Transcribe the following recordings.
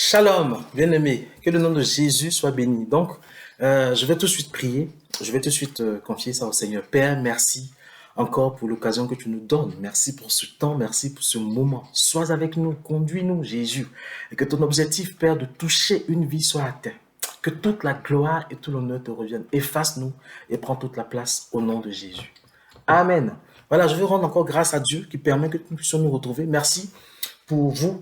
Shalom, bien-aimé, que le nom de Jésus soit béni. Donc, je vais tout de suite prier, je vais tout de suite confier ça au Seigneur. Père, merci encore pour l'occasion que tu nous donnes. Merci pour ce temps, merci pour ce moment. Sois avec nous, conduis-nous, Jésus. Et que ton objectif, Père, de toucher une vie soit atteint. Que toute la gloire et tout l'honneur te reviennent. Efface-nous et prends toute la place au nom de Jésus. Amen. Voilà, je veux rendre encore grâce à Dieu qui permet que nous puissions nous retrouver. Merci pour vous,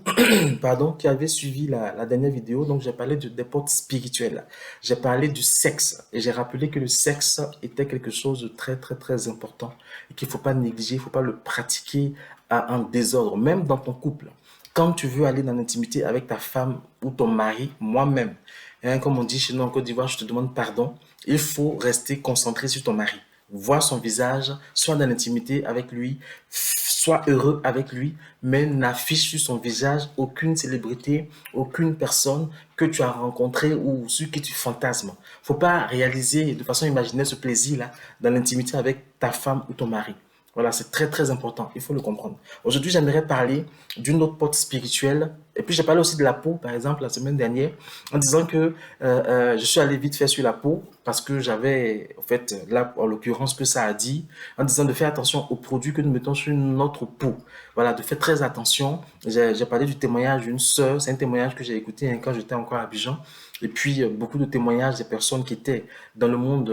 pardon, qui avez suivi la dernière vidéo. Donc, j'ai parlé des portes spirituelles. J'ai parlé du sexe et j'ai rappelé que le sexe était quelque chose de très, très, très important et qu'il ne faut pas négliger, il ne faut pas le pratiquer en désordre, même dans ton couple. Quand tu veux aller dans l'intimité avec ta femme ou ton mari, moi-même, hein, comme on dit chez nous en Côte d'Ivoire, je te demande pardon, il faut rester concentré sur ton mari. Voir son visage, soit dans l'intimité avec lui, sois heureux avec lui, mais n'affiche sur son visage aucune célébrité, aucune personne que tu as rencontrée ou sur qui tu fantasmes. Faut pas réaliser de façon imaginaire ce plaisir-là dans l'intimité avec ta femme ou ton mari. Voilà, c'est très très important, il faut le comprendre. Aujourd'hui, j'aimerais parler d'une autre porte spirituelle. Et puis, j'ai parlé aussi de la peau, par exemple, la semaine dernière, en disant que je suis allé vite faire sur la peau parce que j'avais, en fait, là, en l'occurrence, que ça a dit, en disant de faire attention aux produits que nous mettons sur notre peau. Voilà, de faire très attention. J'ai parlé du témoignage d'une sœur, c'est un témoignage que j'ai écouté hein, quand j'étais encore à Abidjan. Et puis, beaucoup de témoignages des personnes qui étaient dans le monde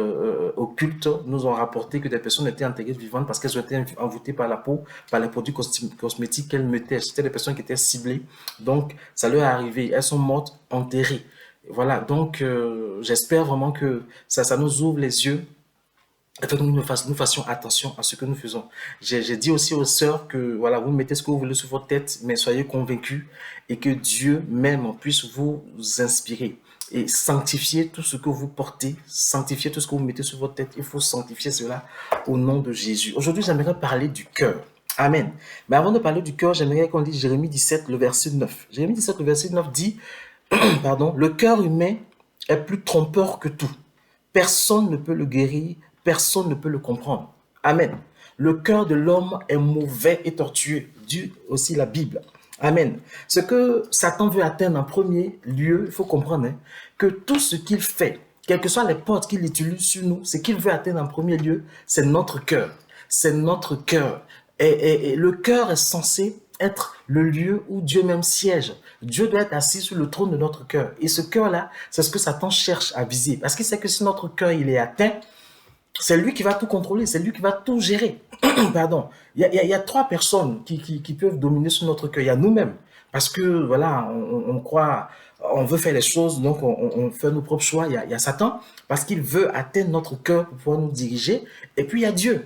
occulte nous ont rapporté que des personnes étaient enterrées vivantes parce qu'elles ont été envoûtées par la peau, par les produits cosmétiques qu'elles mettaient. C'était des personnes qui étaient ciblées. Donc, ça leur est arrivé. Elles sont mortes enterrées. Voilà, donc j'espère vraiment que ça nous ouvre les yeux et que nous fassions attention à ce que nous faisons. J'ai dit aussi aux sœurs que voilà, vous mettez ce que vous voulez sur votre tête, mais soyez convaincus et que Dieu même puisse vous inspirer et sanctifier tout ce que vous portez, sanctifier tout ce que vous mettez sur votre tête. Il faut sanctifier cela au nom de Jésus. Aujourd'hui, j'aimerais parler du cœur. Amen. Mais avant de parler du cœur, j'aimerais qu'on lise Jérémie 17, le verset 9. Jérémie 17, le verset 9 dit, pardon, le cœur humain est plus trompeur que tout. Personne ne peut le guérir, personne ne peut le comprendre. Amen. Le cœur de l'homme est mauvais et tortueux, dit aussi la Bible. Amen. Ce que Satan veut atteindre en premier lieu, il faut comprendre hein, que tout ce qu'il fait, quelles que soient les portes qu'il utilise sur nous, ce qu'il veut atteindre en premier lieu, c'est notre cœur. C'est notre cœur. Et le cœur est censé être le lieu où Dieu même siège. Dieu doit être assis sur le trône de notre cœur. Et ce cœur-là, c'est ce que Satan cherche à viser. Parce qu'il sait que si notre cœur il est atteint, c'est lui qui va tout contrôler, c'est lui qui va tout gérer. Pardon. Il y a trois personnes qui peuvent dominer sur notre cœur. Il y a nous-mêmes. Parce que, voilà, on croit, on veut faire les choses, donc on fait nos propres choix. Il y a Satan, parce qu'il veut atteindre notre cœur pour pouvoir nous diriger. Et puis, il y a Dieu.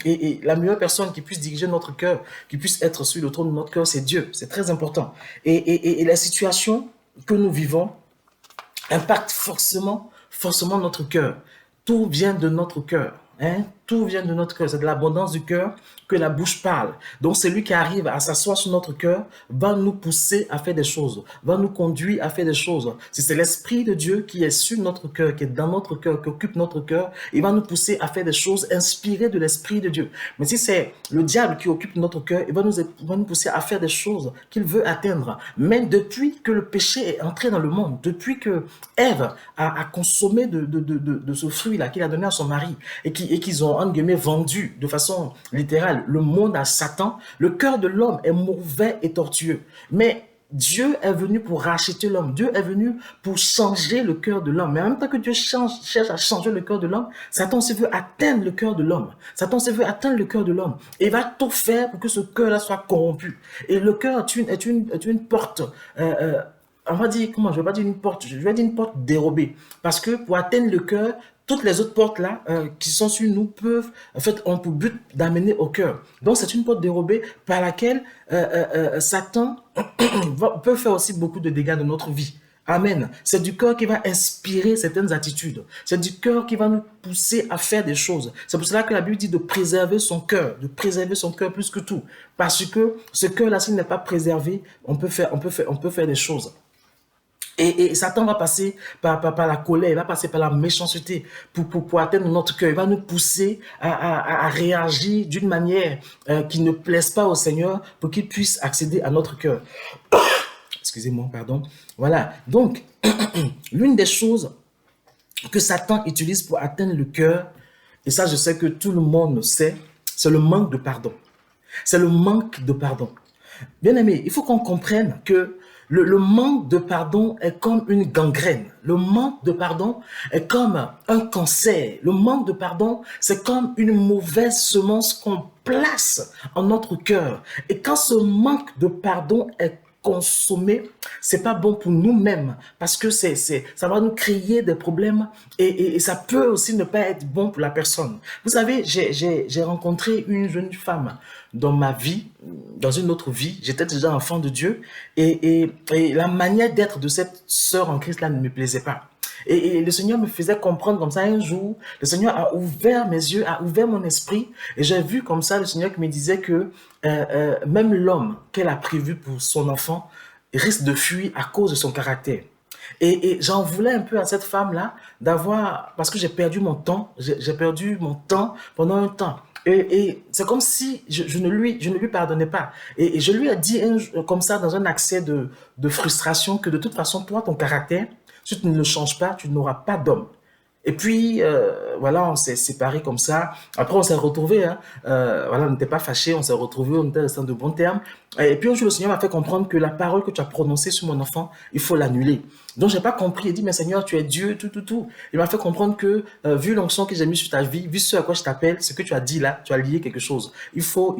Et la meilleure personne qui puisse diriger notre cœur, qui puisse être sur le trône de notre cœur, c'est Dieu. C'est très important. Et la situation que nous vivons impacte forcément notre cœur. Tout vient de notre cœur. Hein? Tout vient de notre cœur. C'est de l'abondance du cœur que la bouche parle. Donc, celui qui arrive à s'asseoir sur notre cœur va nous pousser à faire des choses, va nous conduire à faire des choses. Si c'est l'Esprit de Dieu qui est sur notre cœur, qui est dans notre cœur, qui occupe notre cœur, il va nous pousser à faire des choses inspirées de l'Esprit de Dieu. Mais si c'est le diable qui occupe notre cœur, il va nous pousser à faire des choses qu'il veut atteindre. Mais depuis que le péché est entré dans le monde, depuis que Ève a consommé de ce fruit-là qu'il a donné à son mari et qu'ils ont, entre guillemets, vendu de façon littérale le monde à Satan, le cœur de l'homme est mauvais et tortueux. Mais Dieu est venu pour racheter l'homme. Dieu est venu pour changer le cœur de l'homme. Mais en même temps que Dieu cherche à changer le cœur de l'homme, Satan aussi veut atteindre le cœur de l'homme. Satan aussi veut atteindre le cœur de l'homme. Et il va tout faire pour que ce cœur-là soit corrompu. Et le cœur est une porte... on va dire, comment, je ne vais pas dire une porte, je vais dire une porte dérobée. Parce que pour atteindre le cœur, toutes les autres portes là qui sont sur nous peuvent, en fait, ont pour but d'amener au cœur. Donc c'est une porte dérobée par laquelle Satan peut faire aussi beaucoup de dégâts dans notre vie. Amen. C'est du cœur qui va inspirer certaines attitudes. C'est du cœur qui va nous pousser à faire des choses. C'est pour cela que la Bible dit de préserver son cœur plus que tout. Parce que ce cœur-là, s'il n'est pas préservé, on peut faire des choses. Et Satan va passer par la colère, il va passer par la méchanceté pour atteindre notre cœur. Il va nous pousser à réagir d'une manière qui ne plaise pas au Seigneur pour qu'il puisse accéder à notre cœur. Excusez-moi, pardon. Voilà. Donc, l'une des choses que Satan utilise pour atteindre le cœur, et ça je sais que tout le monde le sait, c'est le manque de pardon. C'est le manque de pardon. Bien aimé, il faut qu'on comprenne que le manque de pardon est comme une gangrène. Le manque de pardon est comme un cancer. Le manque de pardon, c'est comme une mauvaise semence qu'on place en notre cœur. Et quand ce manque de pardon est consommé, c'est pas bon pour nous-mêmes parce que ça va nous créer des problèmes et ça peut aussi ne pas être bon pour la personne. Vous savez, j'ai rencontré une jeune femme dans ma vie, dans une autre vie. J'étais déjà enfant de Dieu et la manière d'être de cette sœur en Christ là ne me plaisait pas. Et le Seigneur me faisait comprendre comme ça un jour. Le Seigneur a ouvert mes yeux, a ouvert mon esprit. Et j'ai vu comme ça le Seigneur qui me disait que même l'homme qu'elle a prévu pour son enfant risque de fuir à cause de son caractère. Et j'en voulais un peu à cette femme-là d'avoir, parce que j'ai perdu mon temps, j'ai perdu mon temps pendant un temps. Et c'est comme si je ne lui pardonnais pas. Et je lui ai dit comme ça dans un accès de frustration que de toute façon, toi, ton caractère, si tu ne le changes pas, tu n'auras pas d'homme. Et puis, voilà, on s'est séparés comme ça. Après, on s'est retrouvés. Hein. Voilà, on n'était pas fâchés, on s'est retrouvés, on était restés de bons termes. Et puis, un jour, le Seigneur m'a fait comprendre que la parole que tu as prononcée sur mon enfant, il faut l'annuler. Donc, je n'ai pas compris. Il dit, mais Seigneur, tu es Dieu, tout. Il m'a fait comprendre que, vu l'onction que j'ai mis sur ta vie, vu ce à quoi je t'appelle, ce que tu as dit là, tu as lié quelque chose. Il faut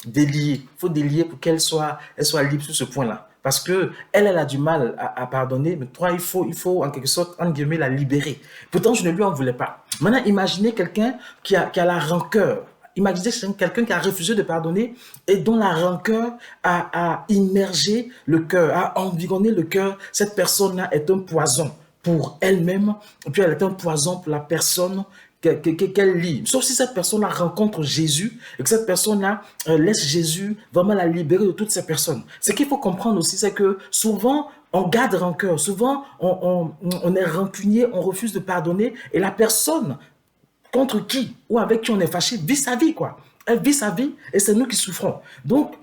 délier. Il faut délier pour elle soit libre sur ce point-là. Parce que elle a du mal à pardonner, mais toi, il faut en quelque sorte, en guillemets, la libérer. Pourtant, je ne lui en voulais pas. Maintenant, imaginez quelqu'un qui a la rancœur. Imaginez quelqu'un qui a refusé de pardonner et dont la rancœur a immergé le cœur, a environné le cœur. Cette personne-là est un poison pour elle-même, et puis elle est un poison pour la personne qu'elle lit. Sauf si cette personne-là rencontre Jésus et que cette personne-là laisse Jésus vraiment la libérer de toutes ces personnes. Ce qu'il faut comprendre aussi, c'est que souvent, on garde rancœur. Souvent, on est rancunier, on refuse de pardonner et la personne contre qui ou avec qui on est fâché vit sa vie, quoi. Elle vit sa vie et c'est nous qui souffrons. Donc,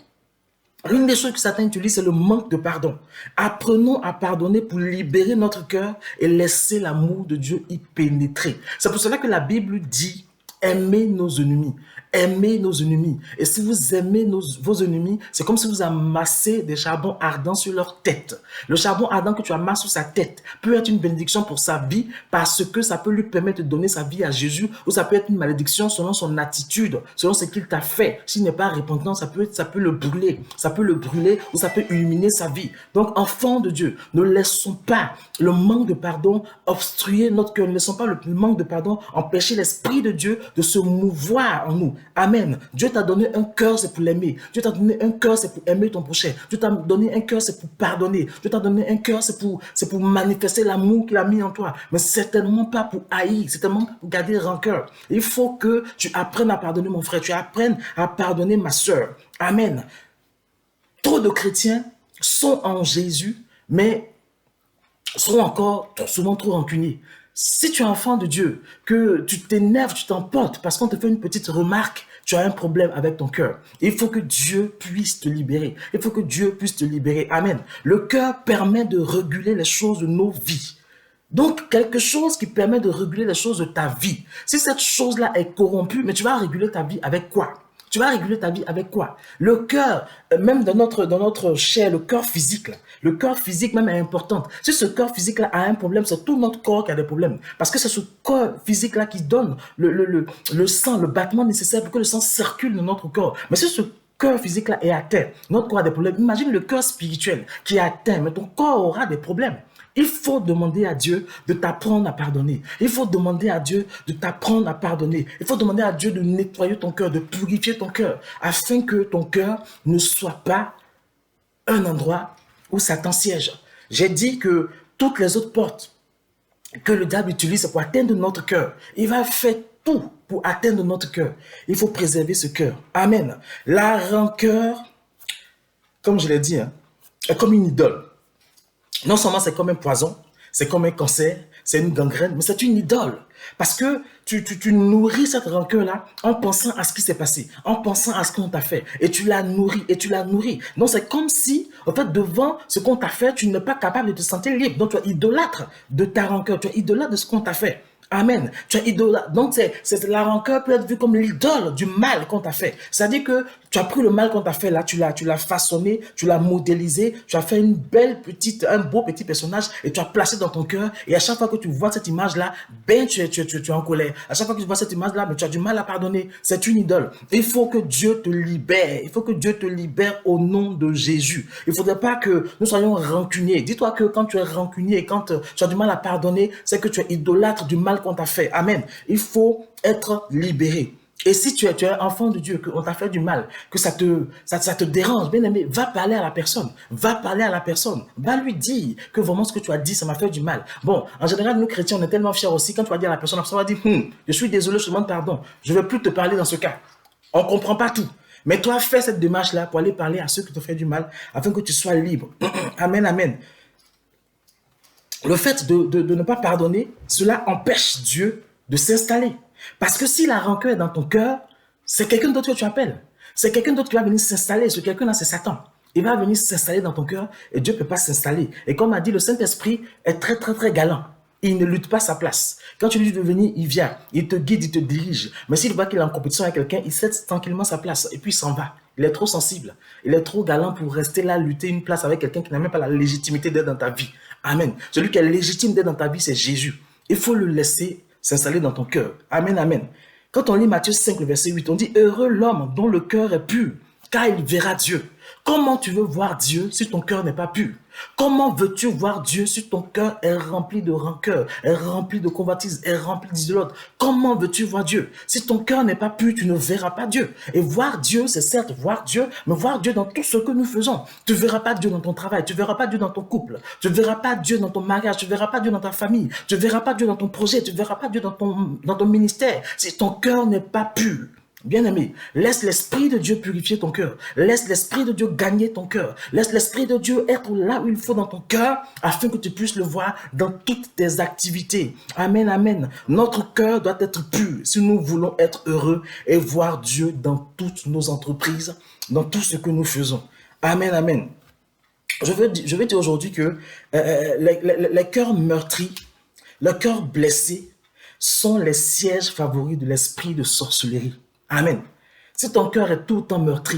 l'une des choses que Satan utilise, c'est le manque de pardon. Apprenons à pardonner pour libérer notre cœur et laisser l'amour de Dieu y pénétrer. C'est pour cela que la Bible dit « Aimez nos ennemis ». Aimez nos ennemis. Et si vous aimez vos ennemis, c'est comme si vous amassez des charbons ardents sur leur tête. Le charbon ardent que tu amasses sur sa tête peut être une bénédiction pour sa vie parce que ça peut lui permettre de donner sa vie à Jésus ou ça peut être une malédiction selon son attitude, selon ce qu'il t'a fait. S'il n'est pas repentant, ça peut le brûler. Ça peut le brûler ou ça peut illuminer sa vie. Donc, enfants de Dieu, ne laissons pas le manque de pardon obstruer notre cœur. Ne laissons pas le manque de pardon empêcher l'Esprit de Dieu de se mouvoir en nous. Amen. Dieu t'a donné un cœur, c'est pour l'aimer. Dieu t'a donné un cœur, c'est pour aimer ton prochain. Dieu t'a donné un cœur, c'est pour pardonner. Dieu t'a donné un cœur, c'est pour manifester l'amour qu'il a mis en toi. Mais certainement pas pour haïr, certainement pour garder rancœur. Il faut que tu apprennes à pardonner mon frère, tu apprennes à pardonner ma soeur. Amen. Trop de chrétiens sont en Jésus, mais sont encore souvent trop rancuniers. Si tu es enfant de Dieu, que tu t'énerves, tu t'emportes parce qu'on te fait une petite remarque, tu as un problème avec ton cœur. Il faut que Dieu puisse te libérer. Il faut que Dieu puisse te libérer. Amen. Le cœur permet de réguler les choses de nos vies. Donc, quelque chose qui permet de réguler les choses de ta vie. Si cette chose-là est corrompue, mais tu vas réguler ta vie avec quoi? Tu vas réguler ta vie avec quoi? Le cœur, même dans notre chair, le cœur physique, là, le cœur physique même est important. Si ce cœur physique-là a un problème, c'est tout notre corps qui a des problèmes. Parce que c'est ce corps physique-là qui donne le sang, le battement nécessaire pour que le sang circule dans notre corps. Mais si ce cœur physique-là est atteint, notre corps a des problèmes. Imagine le cœur spirituel qui est atteint, mais ton corps aura des problèmes. Il faut demander à Dieu de t'apprendre à pardonner. Il faut demander à Dieu de t'apprendre à pardonner. Il faut demander à Dieu de nettoyer ton cœur, de purifier ton cœur, afin que ton cœur ne soit pas un endroit où Satan siège. J'ai dit que toutes les autres portes que le diable utilise pour atteindre notre cœur, il va faire tout pour atteindre notre cœur. Il faut préserver ce cœur. Amen. La rancœur, comme je l'ai dit, est comme une idole. Non seulement c'est comme un poison, c'est comme un cancer, c'est une gangrène, mais c'est une idole. Parce que tu nourris cette rancœur-là en pensant à ce qui s'est passé, en pensant à ce qu'on t'a fait. Et tu la nourris, et tu la nourris. Donc c'est comme si, en fait, devant ce qu'on t'a fait, tu n'es pas capable de te sentir libre. Donc tu es idolâtre de ta rancœur, tu es idolâtre de ce qu'on t'a fait. Amen. Tu es idolâtre. Donc, la rancœur peut être vue comme l'idole du mal qu'on t'a fait. C'est-à-dire que tu as pris le mal qu'on t'a fait là, tu l'as façonné, tu l'as modélisé, tu as fait un beau petit personnage et tu as placé dans ton cœur. Et à chaque fois que tu vois cette image-là, ben, tu es en colère. À chaque fois que tu vois cette image-là, ben, tu as du mal à pardonner. C'est une idole. Il faut que Dieu te libère. Il faut que Dieu te libère au nom de Jésus. Il ne faudrait pas que nous soyons rancuniers. Dis-toi que quand tu es rancunier et quand tu as du mal à pardonner, c'est que tu es idolâtre du mal qu'on t'a fait. Amen. Il faut être libéré. Et si tu es enfant de Dieu, qu'on t'a fait du mal, que ça te dérange, bien aimé, va parler à la personne. Va parler à la personne. Va lui dire que vraiment ce que tu as dit, ça m'a fait du mal. Bon, en général, nous chrétiens, on est tellement fiers aussi. Quand tu vas dire à la personne va dire, je suis désolé, je te demande pardon. Je ne vais plus te parler dans ce cas. On ne comprend pas tout. Mais toi, fais cette démarche-là pour aller parler à ceux qui te font du mal, afin que tu sois libre. Amen, amen. Le fait de ne pas pardonner, cela empêche Dieu de s'installer. Parce que si la rancœur est dans ton cœur, c'est quelqu'un d'autre que tu appelles. C'est quelqu'un d'autre qui va venir s'installer. Ce quelqu'un-là, c'est Satan. Il va venir s'installer dans ton cœur et Dieu ne peut pas s'installer. Et comme a dit, le Saint-Esprit est très, très, très galant. Il ne lutte pas sa place. Quand tu lui dis de venir, il vient. Il te guide, il te dirige. Mais s'il voit qu'il est en compétition avec quelqu'un, il cède tranquillement sa place et puis il s'en va. Il est trop sensible. Il est trop galant pour rester là, lutter une place avec quelqu'un qui n'a même pas la légitimité d'être dans ta vie. Amen. Celui qui est légitime d'être dans ta vie, c'est Jésus. Il faut le laisser s'installer dans ton cœur. Amen, amen. Quand on lit Matthieu 5, le verset 8, on dit « Heureux l'homme dont le cœur est pur, car il verra Dieu. » Comment tu veux voir Dieu si ton cœur n'est pas pur? Comment veux-tu voir Dieu si ton cœur est rempli de rancœur, est rempli de convoitise, est rempli d'idolâtre? Comment veux-tu voir Dieu? Si ton cœur n'est pas pur, tu ne verras pas Dieu. Et voir Dieu, c'est certes voir Dieu, mais voir Dieu dans tout ce que nous faisons. Tu ne verras pas Dieu dans ton travail, tu ne verras pas Dieu dans ton couple, tu ne verras pas Dieu dans ton mariage, tu ne verras pas Dieu dans ta famille, tu ne verras pas Dieu dans ton projet, tu ne verras pas Dieu dans ton ministère. Si ton cœur n'est pas pur. Bien-aimé, laisse l'Esprit de Dieu purifier ton cœur. Laisse l'Esprit de Dieu gagner ton cœur. Laisse l'Esprit de Dieu être là où il faut dans ton cœur afin que tu puisses le voir dans toutes tes activités. Amen, amen. Notre cœur doit être pur si nous voulons être heureux et voir Dieu dans toutes nos entreprises, dans tout ce que nous faisons. Amen, amen. Je veux dire aujourd'hui que les cœurs meurtris, les cœurs blessés sont les sièges favoris de l'esprit de sorcellerie. Amen. Si ton cœur est tout le temps meurtri,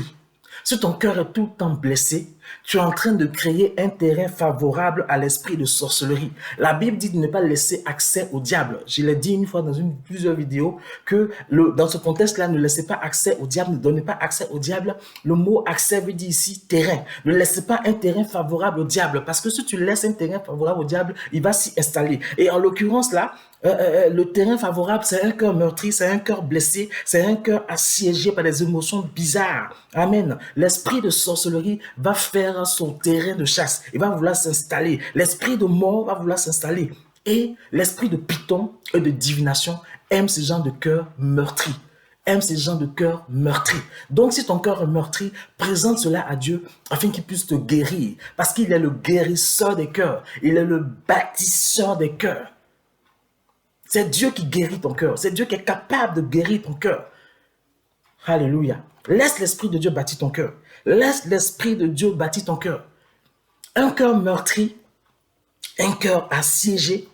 si ton cœur est tout le temps blessé, tu es en train de créer un terrain favorable à l'esprit de sorcellerie. La Bible dit de ne pas laisser accès au diable. Je l'ai dit une fois dans plusieurs vidéos que dans ce contexte-là, ne laissez pas accès au diable, ne donnez pas accès au diable. Le mot accès veut dire ici terrain. Ne laissez pas un terrain favorable au diable parce que si tu laisses un terrain favorable au diable, il va s'y installer. Et en l'occurrence là, le terrain favorable, c'est un cœur meurtri, c'est un cœur blessé, c'est un cœur assiégé par des émotions bizarres. Amen. L'esprit de sorcellerie va faire son terrain de chasse. Il va vouloir s'installer. L'esprit de mort va vouloir s'installer. Et l'esprit de python et de divination aime ce genre de cœur meurtri. Aime ces gens de cœur meurtri. Donc, si ton cœur est meurtri, présente cela à Dieu afin qu'il puisse te guérir. Parce qu'il est le guérisseur des cœurs. Il est le bâtisseur des cœurs. C'est Dieu qui guérit ton cœur. C'est Dieu qui est capable de guérir ton cœur. Alléluia. Laisse l'Esprit de Dieu bâtir ton cœur. Laisse l'Esprit de Dieu bâtir ton cœur. Un cœur meurtri, un cœur assiégé,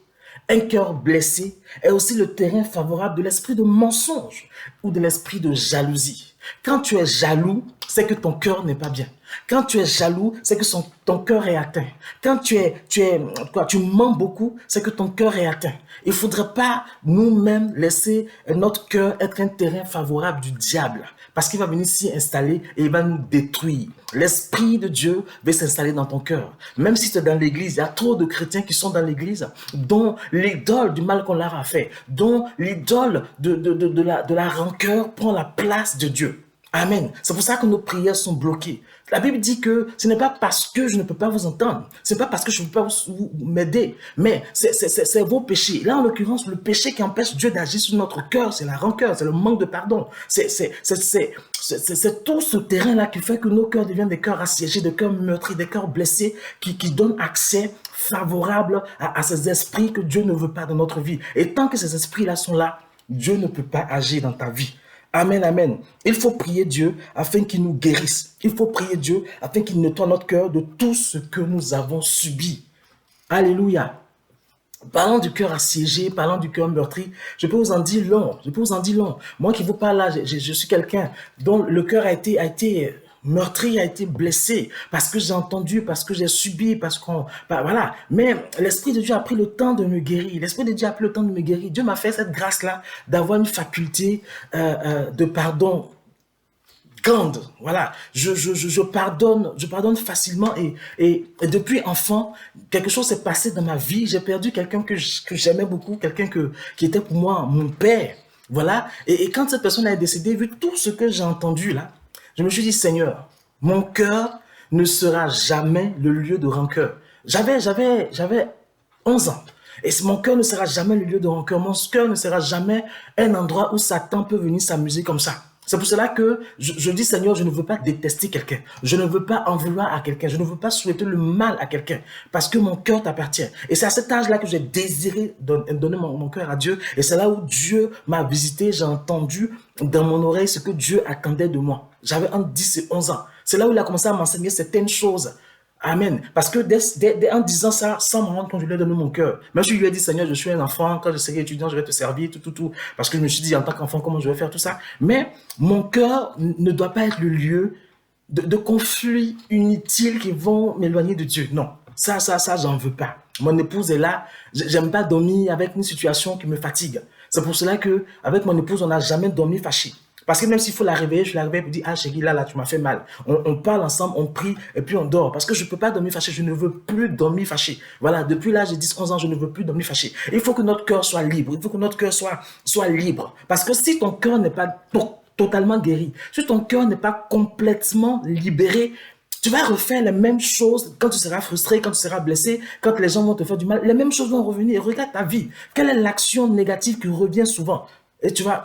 un cœur blessé est aussi le terrain favorable de l'esprit de mensonge ou de l'esprit de jalousie. Quand tu es jaloux, c'est que ton cœur n'est pas bien. Quand tu es jaloux, c'est que ton cœur est atteint. Quand tu mens beaucoup, c'est que ton cœur est atteint. Il ne faudrait pas nous-mêmes laisser notre cœur être un terrain favorable du diable. Parce qu'il va venir s'y installer et il va nous détruire. L'Esprit de Dieu va s'installer dans ton cœur. Même si tu es dans l'église, il y a trop de chrétiens qui sont dans l'église, dont l'idole du mal qu'on leur a fait, dont l'idole de la rancœur prend la place de Dieu. Amen. C'est pour ça que nos prières sont bloquées. La Bible dit que ce n'est pas parce que je ne peux pas vous entendre, ce n'est pas parce que je ne peux pas vous m'aider, mais c'est vos péchés. Là, en l'occurrence, le péché qui empêche Dieu d'agir sur notre cœur, c'est la rancœur, c'est le manque de pardon. C'est tout ce terrain-là qui fait que nos cœurs deviennent des cœurs assiégés, des cœurs meurtris, des cœurs blessés, qui donnent accès favorable à ces esprits que Dieu ne veut pas dans notre vie. Et tant que ces esprits-là sont là, Dieu ne peut pas agir dans ta vie. Amen, amen. Il faut prier Dieu afin qu'il nous guérisse. Il faut prier Dieu afin qu'il nettoie notre cœur de tout ce que nous avons subi. Alléluia. Parlant du cœur assiégé, parlant du cœur meurtri, je peux vous en dire long, Moi qui vous parle là, je suis quelqu'un dont le cœur a été meurtri, a été blessé, parce que j'ai entendu, parce que j'ai subi, voilà. Mais l'Esprit de Dieu a pris le temps de me guérir. Dieu m'a fait cette grâce-là d'avoir une faculté de pardon grande, voilà, je pardonne facilement et depuis enfant, quelque chose s'est passé dans ma vie, j'ai perdu quelqu'un que j'aimais beaucoup, qui était pour moi mon père, voilà, et quand cette personne est décédée, vu tout ce que j'ai entendu là, je me suis dit, Seigneur, mon cœur ne sera jamais le lieu de rancœur. J'avais 11 ans. Et mon cœur ne sera jamais le lieu de rancœur. Mon cœur ne sera jamais un endroit où Satan peut venir s'amuser comme ça. C'est pour cela que je dis, Seigneur, je ne veux pas détester quelqu'un. Je ne veux pas en vouloir à quelqu'un. Je ne veux pas souhaiter le mal à quelqu'un. Parce que mon cœur t'appartient. Et c'est à cet âge-là que j'ai désiré donner mon cœur à Dieu. Et c'est là où Dieu m'a visité. J'ai entendu dans mon oreille ce que Dieu attendait de moi. J'avais entre 10 et 11 ans. C'est là où il a commencé à m'enseigner certaines choses. Amen. Parce que en disant ça, sans me rendre compte, je lui ai donné mon cœur. Même si je lui ai dit, Seigneur, je suis un enfant, quand je serai étudiant, je vais te servir, tout. Parce que je me suis dit, en tant qu'enfant, comment je vais faire tout ça? Mais mon cœur ne doit pas être le lieu de conflits inutiles qui vont m'éloigner de Dieu. Non. Ça, j'en veux pas. Mon épouse est là. J'aime pas dormir avec une situation qui me fatigue. C'est pour cela que, avec mon épouse, on n'a jamais dormi fâché. Parce que même s'il faut la réveiller, je la réveille et dire, ah chérie, là, tu m'as fait mal. On parle ensemble, on prie et puis on dort. Parce que je ne peux pas dormir fâché, je ne veux plus dormir fâché. Voilà, depuis l'âge de 10, 11 ans, je ne veux plus dormir fâché. Il faut que notre cœur soit libre, il faut que notre cœur soit libre. Parce que si ton cœur n'est pas totalement guéri, si ton cœur n'est pas complètement libéré, tu vas refaire les mêmes choses quand tu seras frustré, quand tu seras blessé, quand les gens vont te faire du mal. Les mêmes choses vont revenir. Regarde ta vie. Quelle est l'action négative qui revient souvent? Et tu vas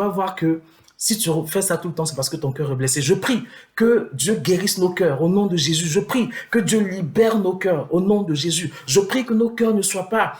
voir que si tu fais ça tout le temps, c'est parce que ton cœur est blessé. Je prie que Dieu guérisse nos cœurs au nom de Jésus. Je prie que Dieu libère nos cœurs au nom de Jésus. Je prie que nos cœurs ne soient pas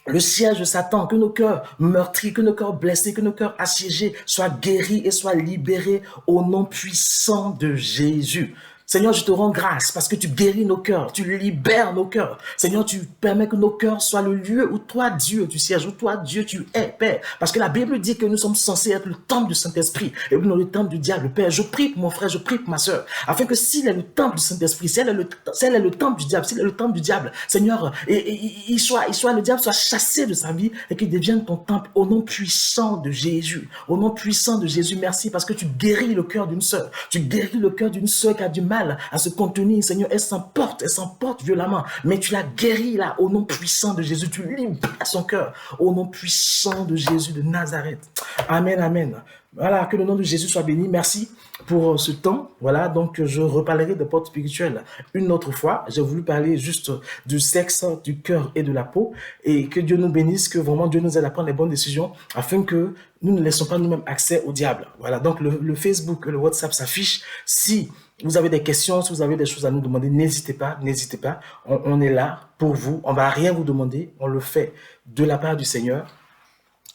le siège de Satan, que nos cœurs meurtris, que nos cœurs blessés, que nos cœurs assiégés soient guéris et soient libérés au nom puissant de Jésus. Seigneur, je te rends grâce parce que tu guéris nos cœurs, tu libères nos cœurs. Seigneur, tu permets que nos cœurs soient le lieu où toi, Dieu, tu sièges, où toi, Dieu, tu es, Père. Parce que la Bible dit que nous sommes censés être le temple du Saint-Esprit et non le temple du diable, Père. Je prie pour mon frère, je prie pour ma soeur, afin que s'il est le temple du Saint-Esprit, si elle est le temple du diable, s'il est le temple du diable, Seigneur, le diable soit chassé de sa vie et qu'il devienne ton temple au nom puissant de Jésus. Au nom puissant de Jésus, merci parce que tu guéris le cœur d'une sœur. Tu guéris le cœur d'une sœur qui a du mal à se contenir, Seigneur, elle s'emporte violemment, mais tu la guéris là, au nom puissant de Jésus, tu libères son cœur, au nom puissant de Jésus de Nazareth. Amen, amen. Voilà, que le nom de Jésus soit béni. Merci pour ce temps. Voilà, donc je reparlerai des portes spirituelles une autre fois. J'ai voulu parler juste du sexe, du cœur et de la peau. Et que Dieu nous bénisse, que vraiment Dieu nous aide à prendre les bonnes décisions afin que nous ne laissons pas nous-mêmes accès au diable. Voilà, donc le Facebook, le WhatsApp s'affiche. Si vous avez des questions, si vous avez des choses à nous demander, n'hésitez pas, n'hésitez pas. On est là pour vous. On ne va rien vous demander. On le fait de la part du Seigneur.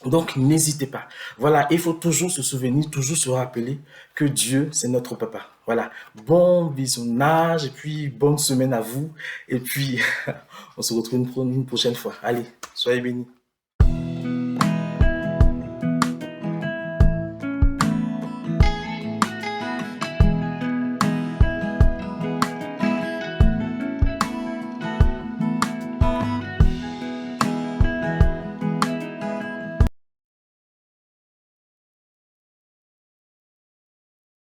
Donc, n'hésitez pas. Voilà, il faut toujours se souvenir, toujours se rappeler que Dieu, c'est notre papa. Voilà, bon visionnage et puis bonne semaine à vous. Et puis, on se retrouve une prochaine fois. Allez, soyez bénis.